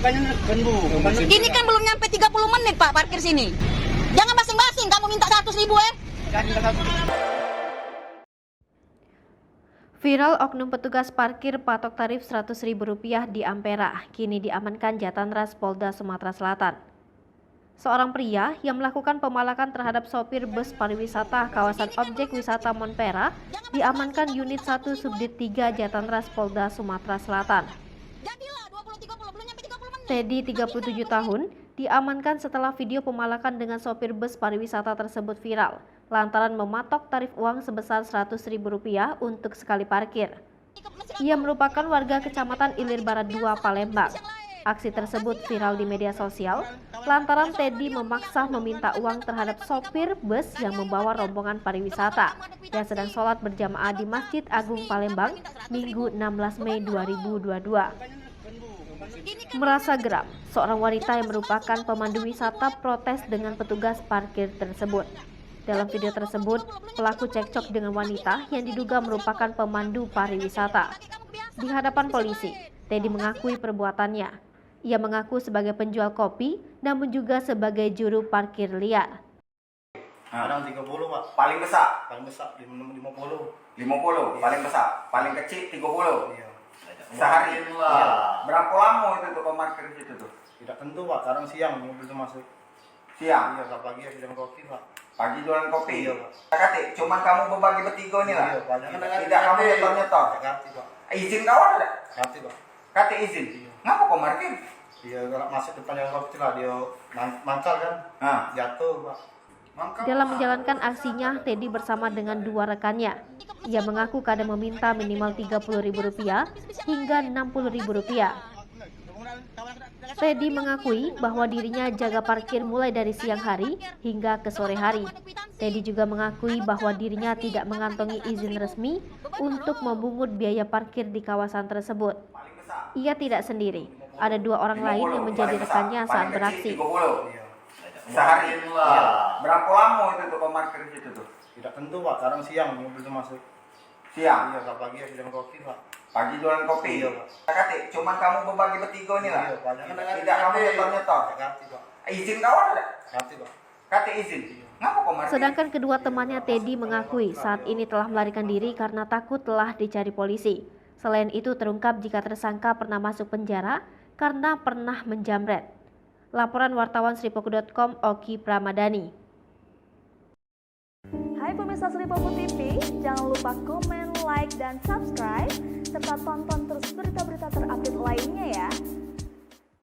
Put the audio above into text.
Ini kan belum nyampe 30 menit Pak parkir sini. Jangan basing-basing, kamu minta 100.000 Viral oknum petugas parkir patok tarif Rp100.000 di Ampera, kini diamankan Jatanras Polda Sumatera Selatan. Seorang pria yang melakukan pemalakan terhadap sopir bus pariwisata kawasan objek wisata Monpera diamankan unit 1 Subdit 3 Jatanras Polda Sumatera Selatan. Teddy, 37 tahun, diamankan setelah video pemalakan dengan sopir bus pariwisata tersebut viral lantaran mematok tarif uang sebesar Rp100.000 untuk sekali parkir. Ia merupakan warga Kecamatan Ilir Barat 2, Palembang. Aksi tersebut viral di media sosial lantaran Teddy memaksa meminta uang terhadap sopir bus yang membawa rombongan pariwisata yang sedang sholat berjamaah di Masjid Agung Palembang Minggu 16 Mei 2022. Merasa geram, seorang wanita yang merupakan pemandu wisata protes dengan petugas parkir tersebut. Dalam video tersebut, pelaku cekcok dengan wanita yang diduga merupakan pemandu pariwisata. Di hadapan polisi, Teddy mengakui perbuatannya. Ia mengaku sebagai penjual kopi, namun juga sebagai juru parkir liar. Kadang 30 Pak. Paling besar? Paling besar 50. 50, paling besar. Paling kecil 30. Iya. Sehari? Iya. Berapa lama itu tuh parkir di situ tuh? Tidak tentu Pak, kadang siang mobil itu masuk. Siang? Iya, pagi ya sidang kopi Pak. Pagi jualan kopi? Iya Pak. Kati, cuman kamu berbagi bertiga nih lah? Iya Pak. Tidak kamu nyetor-nyetor? Kati Pak. Izin kau ada? Kati Pak. Kati izin? Iya. Ngapa kau parkir? Iya, kalau masuk depan yang kopi lah dia mangkal kan. Jatuh Pak. Dalam menjalankan aksinya, Teddy bersama dengan dua rekannya. Ia mengaku kadang meminta minimal Rp30.000 hingga Rp60.000. Teddy mengakui bahwa dirinya jaga parkir mulai dari siang hari hingga ke sore hari. Teddy juga mengakui bahwa dirinya tidak mengantongi izin resmi untuk memungut biaya parkir di kawasan tersebut. Ia tidak sendiri, ada dua orang lain yang menjadi rekannya saat beraksi. Sehari? Iya. Berapa lama itu tuh parkir di situ tuh? Tidak tentu Pak, kadang siang mobil itu masuk. Siang? Iya, kalau pagi ya sidang kopi Pak. Pagi jualan kopi? Iya Pak. Kati, cuman kamu berbagi bertiga nih lah? Iya Pak. Tidak kamu nyetor-nyetor? Kati Pak. Izin kau ada? Kati Pak. Kati izin? Ngapa kau parkir? Sedangkan kedua temannya Teddy mengakui saat ini telah melarikan diri karena takut telah dicari polisi. Selain itu terungkap jika tersangka pernah masuk penjara karena pernah menjamret. Laporan wartawan Sripoku.com, Oki Pramadani. Hai pemirsa Sripoku TV, jangan lupa komen, like, dan subscribe, serta tonton terus berita-berita terupdate lainnya ya.